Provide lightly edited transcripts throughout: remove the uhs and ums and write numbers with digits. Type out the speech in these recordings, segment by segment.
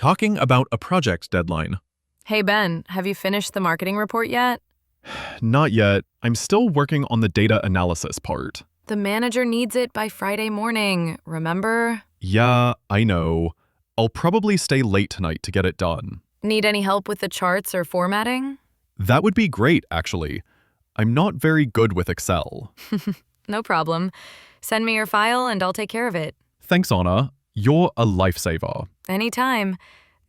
Talking about a project deadline. Hey Ben, have you finished the marketing report yet? Not yet. I'm still working on the data analysis part. The manager needs it by Friday morning, remember? Yeah, I know. I'll probably stay late tonight to get it done. Need any help with the charts or formatting? That would be great, actually. I'm not very good with Excel. No problem. Send me your file and I'll take care of it. Thanks, Anna. You're a lifesaver. Anytime.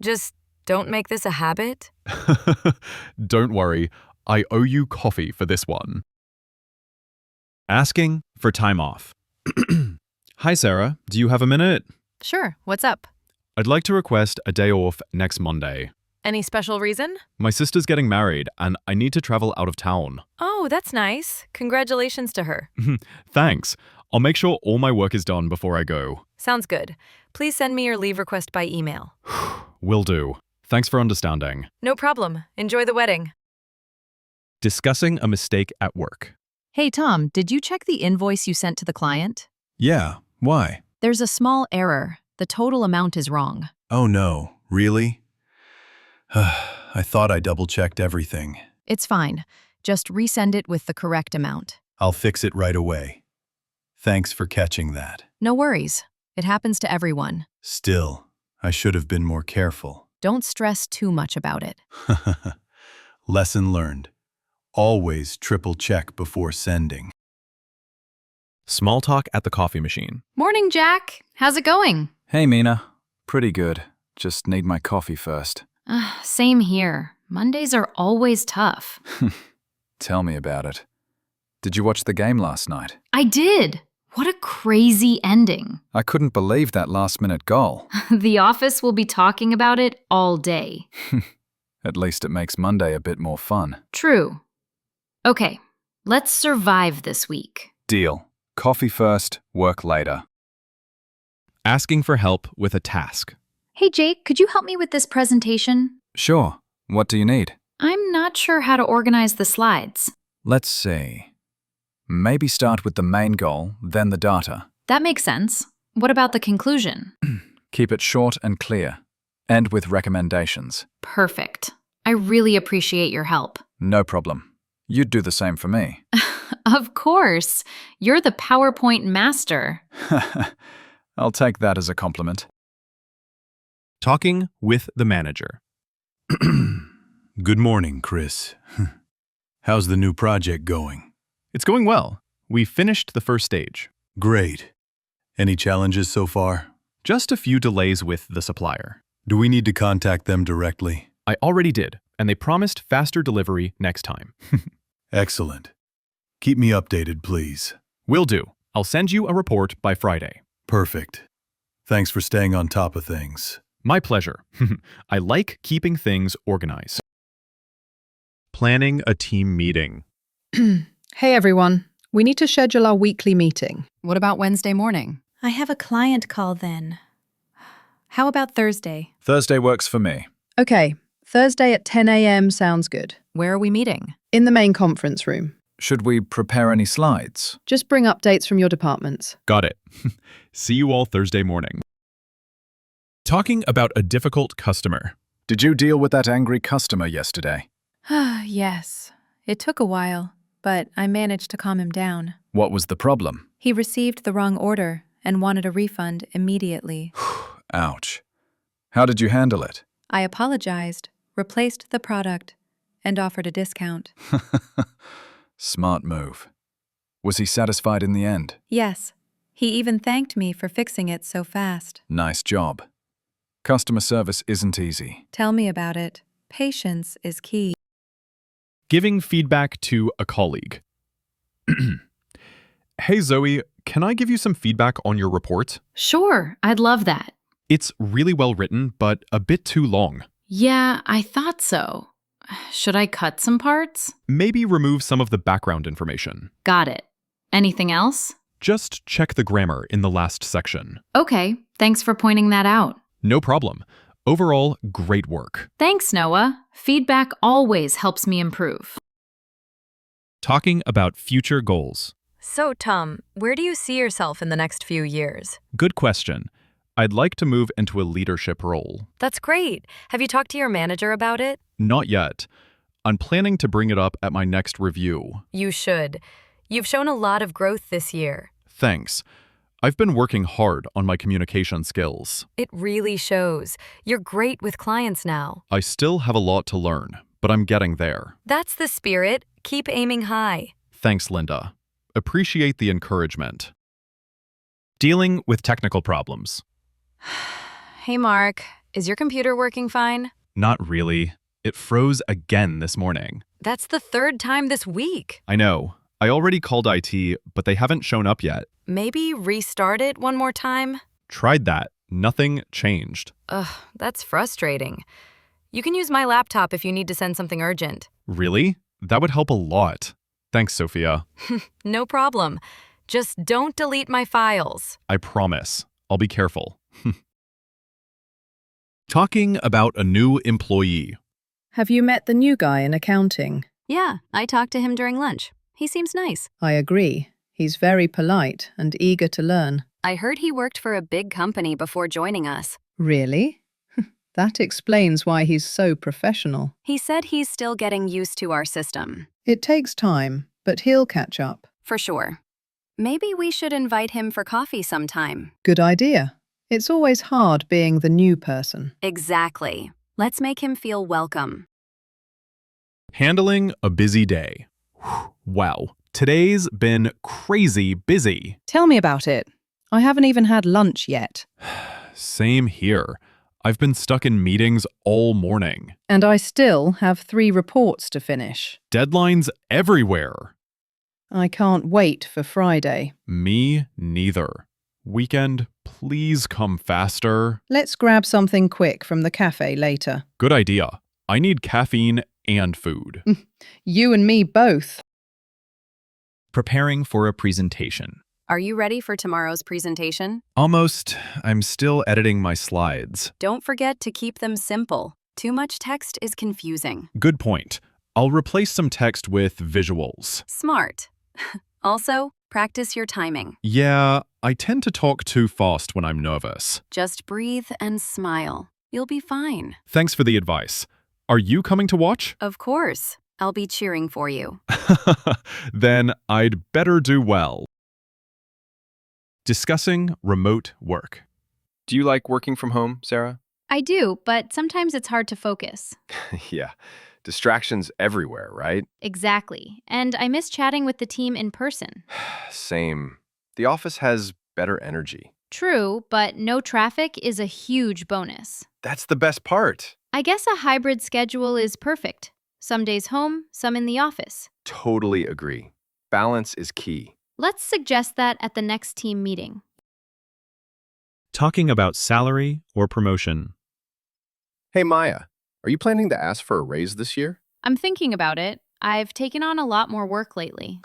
Just don't make this a habit. Don't worry. I owe you coffee for this one. Asking for time off. Hi, Sarah. Do you have a minute? Sure, what's up? I'd like to request a day off next Monday. Any special reason? My sister's getting married, and I need to travel out of town. Oh, that's nice. Congratulations to her. Thanks. I'll make sure all my work is done before I go. Sounds good. Please send me your leave request by email. Will do. Thanks for understanding. No problem. Enjoy the wedding. Discussing a mistake at work. Hey, Tom, did you check the invoice you sent to the client? Yeah, why? There's a small error. The total amount is wrong. Oh no, really? I thought I double-checked everything. It's fine. Just resend it with the correct amount. I'll fix it right away. Thanks for catching that. No worries. It happens to everyone. Still, I should have been more careful. Don't stress too much about it. Lesson learned. Always triple-check before sending. Small talk at the coffee machine. Morning, Jack. How's it going? Hey, Mina. Pretty good. Just need my coffee first. Same here. Mondays are always tough. Tell me about it. Did you watch the game last night? I did. What a crazy ending. I couldn't believe that last-minute goal. The office will be talking about it all day. At least it makes Monday a bit more fun. True. Okay, let's survive this week. Deal. Coffee first, work later. Asking for help with a task. Hey, Jake, could you help me with this presentation? Sure. What do you need? I'm not sure how to organize the slides. Let's see. Maybe start with the main goal, then the data. That makes sense. What about the conclusion? Keep it short and clear. End with recommendations. Perfect. I really appreciate your help. No problem. You'd do the same for me. Of course. You're the PowerPoint master. I'll take that as a compliment. Talking with the manager. Good morning, Chris. How's the new project going? It's going well. We finished the first stage. Great. Any challenges so far? Just a few delays with the supplier. Do we need to contact them directly? I already did, and they promised faster delivery next time. Excellent. Keep me updated, please. Will do. I'll send you a report by Friday. Perfect. Thanks for staying on top of things. My pleasure. I like keeping things organized. Planning a team meeting. Hey everyone, we need to schedule our weekly meeting. What about Wednesday morning? I have a client call then. How about Thursday? Thursday works for me. Okay, Thursday at 10 a.m. sounds good. Where are we meeting? In the main conference room. Should we prepare any slides? Just bring updates from your departments. Got it. See you all Thursday morning. Talking about a difficult customer. Did you deal with that angry customer yesterday? Yes. It took a while, but I managed to calm him down. What was the problem? He received the wrong order and wanted a refund immediately. Ouch. How did you handle it? I apologized, replaced the product, and offered a discount. Smart move. Was he satisfied in the end? Yes. He even thanked me for fixing it so fast. Nice job. Customer service isn't easy. Tell me about it. Patience is key. Giving feedback to a colleague. Hey Zoe, can I give you some feedback on your report? Sure, I'd love that. It's really well written, but a bit too long. Yeah, I thought so. Should I cut some parts? Maybe remove some of the background information. Got it. Anything else? Just check the grammar in the last section. Okay, thanks for pointing that out. No problem. Overall, great work. Thanks, Noah. Feedback always helps me improve. Talking about future goals. So, Tom, where do you see yourself in the next few years? Good question. I'd like to move into a leadership role. That's great. Have you talked to your manager about it? Not yet. I'm planning to bring it up at my next review. You should. You've shown a lot of growth this year. Thanks. I've been working hard on my communication skills. It really shows. You're great with clients now. I still have a lot to learn, but I'm getting there. That's the spirit. Keep aiming high. Thanks, Linda. Appreciate the encouragement. Dealing with technical problems. Hey, Mark. Is your computer working fine? Not really. It froze again this morning. That's the third time this week. I know. I already called IT, but they haven't shown up yet. Maybe restart it one more time? Tried that. Nothing changed. Ugh, that's frustrating. You can use my laptop if you need to send something urgent. Really? That would help a lot. Thanks, Sophia. No problem. Just don't delete my files. I promise. I'll be careful. Talking about a new employee. Have you met the new guy in accounting? Yeah, I talked to him during lunch. He seems nice. I agree. He's very polite and eager to learn. I heard he worked for a big company before joining us. Really? That explains why he's so professional. He said he's still getting used to our system. It takes time, but he'll catch up. For sure. Maybe we should invite him for coffee sometime. Good idea. It's always hard being the new person. Exactly. Let's make him feel welcome. Handling a busy day. Wow, today's been crazy busy. Tell me about it. I haven't even had lunch yet. Same here. I've been stuck in meetings all morning. And I still have 3 reports to finish. Deadlines everywhere. I can't wait for Friday. Me neither. Weekend, please come faster. Let's grab something quick from the cafe later. Good idea. I need caffeine and food. You and me both. Preparing for a presentation. Are you ready for tomorrow's presentation? Almost. I'm still editing my slides. Don't forget to keep them simple. Too much text is confusing. Good point. I'll replace some text with visuals. Smart. Also, practice your timing. Yeah, I tend to talk too fast when I'm nervous. Just breathe and smile. You'll be fine. Thanks for the advice. Are you coming to watch? Of course. I'll be cheering for you. Then I'd better do well. Discussing remote work. Do you like working from home, Sarah? I do, but sometimes it's hard to focus. Yeah. Distractions everywhere, right? Exactly. And I miss chatting with the team in person. Same. The office has better energy. True, but no traffic is a huge bonus. That's the best part. I guess a hybrid schedule is perfect. Some days home, some in the office. Totally agree. Balance is key. Let's suggest that at the next team meeting. Talking about salary or promotion. Hey, Maya, are you planning to ask for a raise this year? I'm thinking about it. I've taken on a lot more work lately.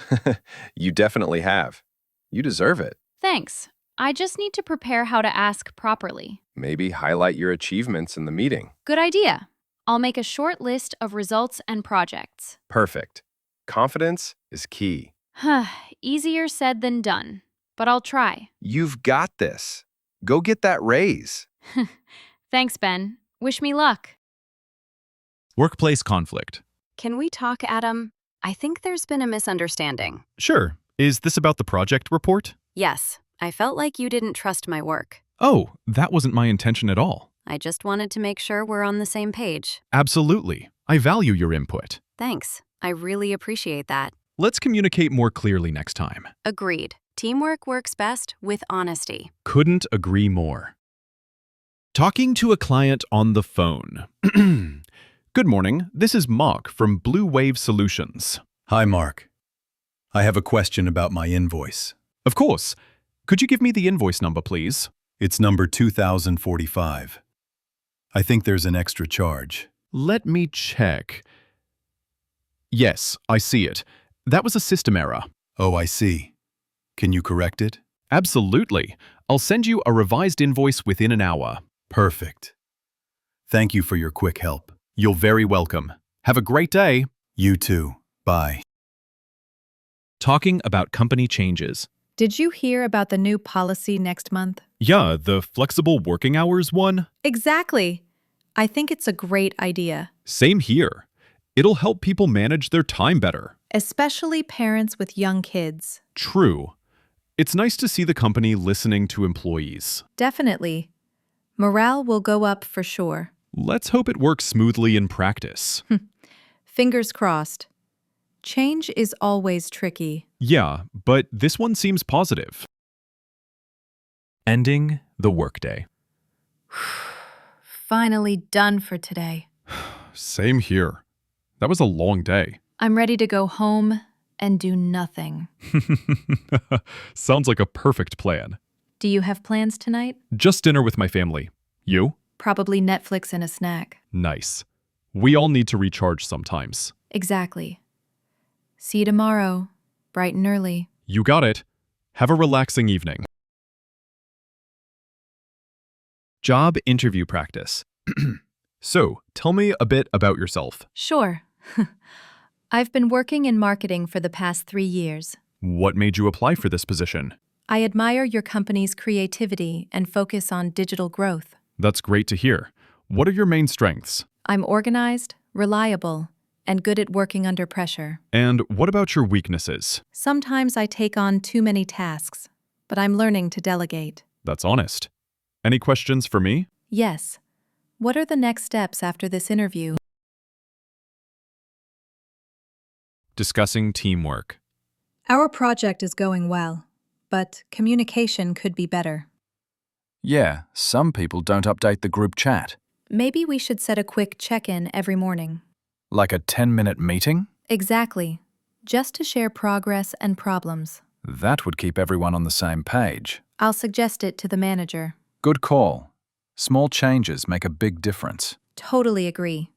You definitely have. You deserve it. Thanks. I just need to prepare how to ask properly. Maybe highlight your achievements in the meeting. Good idea. I'll make a short list of results and projects. Perfect. Confidence is key. Easier said than done, but I'll try. You've got this. Go get that raise. Thanks, Ben. Wish me luck. Workplace conflict. Can we talk, Adam? I think there's been a misunderstanding. Sure. Is this about the project report? Yes, I felt like you didn't trust my work. Oh, that wasn't my intention at all. I just wanted to make sure we're on the same page. Absolutely. I value your input. Thanks. I really appreciate that. Let's communicate more clearly next time. Agreed. Teamwork works best with honesty. Couldn't agree more. Talking to a client on the phone. Good morning. This is Mark from Blue Wave Solutions. Hi, Mark. I have a question about my invoice. Of course. Could you give me the invoice number, please? It's number 2045. I think there's an extra charge. Let me check. Yes, I see it. That was a system error. Oh, I see. Can you correct it? Absolutely. I'll send you a revised invoice within an hour. Perfect. Thank you for your quick help. You're very welcome. Have a great day. You too. Bye. Talking about company changes. Did you hear about the new policy next month? Yeah, the flexible working hours one? Exactly. I think it's a great idea, Same here. It'll help people manage their time better. especially parents with young kids. True. It's nice to see the company listening to employees. Definitely. Morale will go up for sure. Let's hope it works smoothly in practice. Fingers crossed. Change is always tricky. Yeah, but this one seems positive. Ending the workday. Finally done for today. Same here. That was a long day. I'm ready to go home and do nothing. Sounds like a perfect plan. Do you have plans tonight? Just dinner with my family. You? Probably Netflix and a snack. Nice. We all need to recharge sometimes. Exactly. See you tomorrow, bright and early. You got it. Have a relaxing evening. Job interview practice. So, tell me a bit about yourself. Sure. I've been working in marketing for the past 3 years. What made you apply for this position? I admire your company's creativity and focus on digital growth. That's great to hear. What are your main strengths? I'm organized, reliable, and good at working under pressure. And what about your weaknesses? Sometimes I take on too many tasks, but I'm learning to delegate. That's honest. Any questions for me? Yes. What are the next steps after this interview? Discussing teamwork. Our project is going well, but communication could be better. Yeah, some people don't update the group chat. Maybe we should set a quick check-in every morning. Like a 10-minute meeting? Exactly. Just to share progress and problems. That would keep everyone on the same page. I'll suggest it to the manager. Good call. Small changes make a big difference. Totally agree.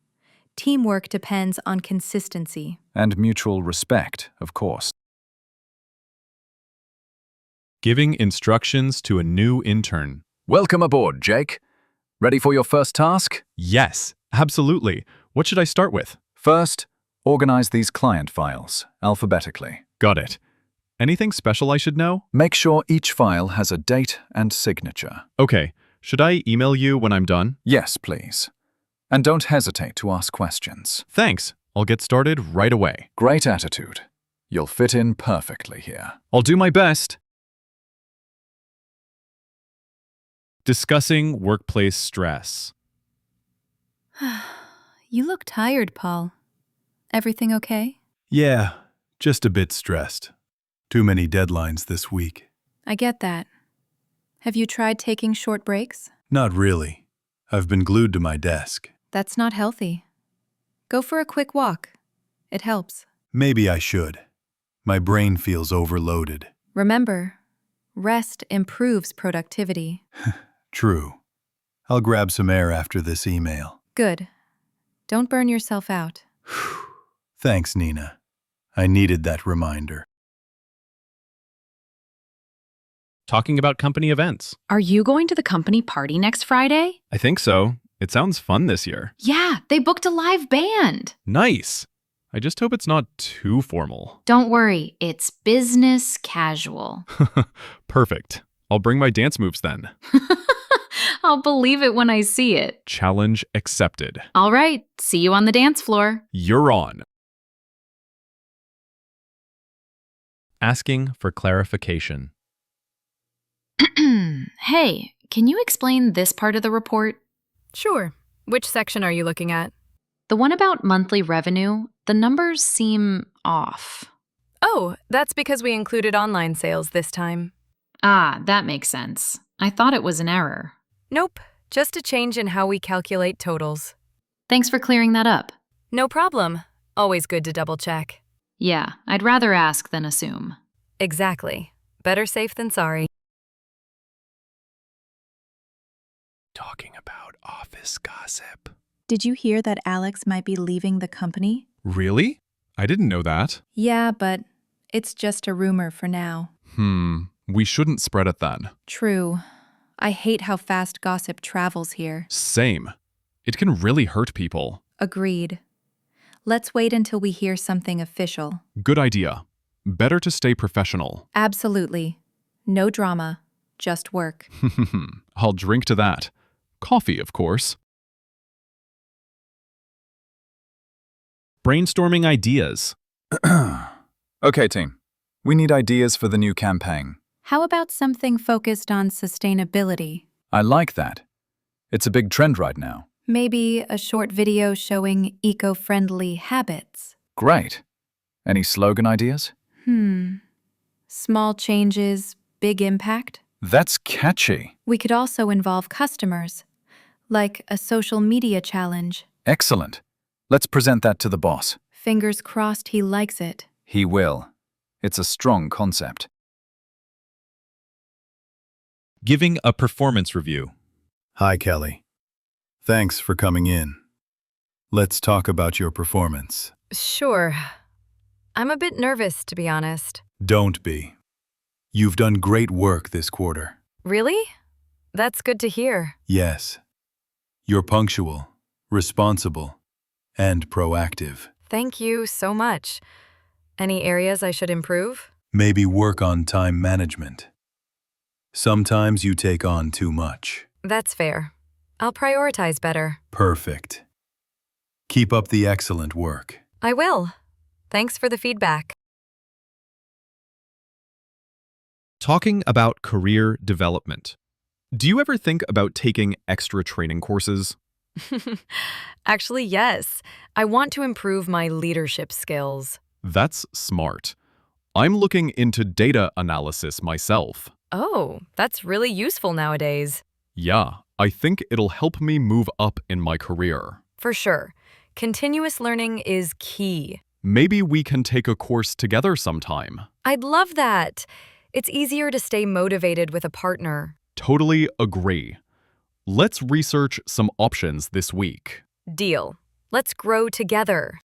Teamwork depends on consistency. And mutual respect, of course. Giving instructions to a new intern. Welcome aboard, Jake. Ready for your first task? Yes, absolutely. What should I start with? First, organize these client files alphabetically. Got it. Anything special I should know? Make sure each file has a date and signature. Okay. Should I email you when I'm done? Yes, please. And don't hesitate to ask questions. Thanks. I'll get started right away. Great attitude. You'll fit in perfectly here. I'll do my best. Discussing workplace stress. You look tired, Paul. Everything okay? Yeah, just a bit stressed. Too many deadlines this week. I get that. Have you tried taking short breaks? Not really. I've been glued to my desk. That's not healthy. Go for a quick walk. It helps. Maybe I should. My brain feels overloaded. Remember, rest improves productivity. True. I'll grab some air after this email. Good. Don't burn yourself out. Thanks, Nina. I needed that reminder. Talking about company events. Are you going to the company party next Friday? I think so. It sounds fun this year. Yeah, they booked a live band. Nice. I just hope it's not too formal. Don't worry, it's business casual. Perfect. I'll bring my dance moves then. I'll believe it when I see it. Challenge accepted. All right, see you on the dance floor. You're on. Asking for clarification. Hey, can you explain this part of the report? Sure. Which section are you looking at? The one about monthly revenue, the numbers seem off. Oh, that's because we included online sales this time. Ah, that makes sense. I thought it was an error. Nope, just a change in how we calculate totals. Thanks for clearing that up. No problem. Always good to double check. Yeah, I'd rather ask than assume. Exactly. Better safe than sorry. Talking about office gossip. Did you hear that Alex might be leaving the company? Really? I didn't know that. Yeah, but it's just a rumor for now. We shouldn't spread it then. True. I hate how fast gossip travels here. Same. It can really hurt people. Agreed. Let's wait until we hear something official. Good idea. Better to stay professional. Absolutely. No drama. just work. I'll drink to that. Coffee, of course. Brainstorming ideas. Okay, team. We need ideas for the new campaign. How about something focused on sustainability? I like that. It's a big trend right now. Maybe a short video showing eco-friendly habits. Great. Any slogan ideas? Small changes, big impact? That's catchy. We could also involve customers, like a social media challenge. Excellent. Let's present that to the boss. Fingers crossed he likes it. He will. It's a strong concept. Giving a performance review. Hi, Kelly. Thanks for coming in. Let's talk about your performance. Sure. I'm a bit nervous, to be honest. Don't be. You've done great work this quarter. Really? That's good to hear. Yes. You're punctual, responsible, and proactive. Thank you so much. Any areas I should improve? Maybe work on time management. Sometimes you take on too much. That's fair. I'll prioritize better. Perfect. Keep up the excellent work. I will. Thanks for the feedback. Talking about career development. Do you ever think about taking extra training courses? Actually, yes. I want to improve my leadership skills. That's smart. I'm looking into data analysis myself. Oh, that's really useful nowadays. Yeah, I think it'll help me move up in my career. For sure. Continuous learning is key. Maybe we can take a course together sometime. I'd love that. It's easier to stay motivated with a partner. Totally agree. Let's research some options this week. Deal. Let's grow together.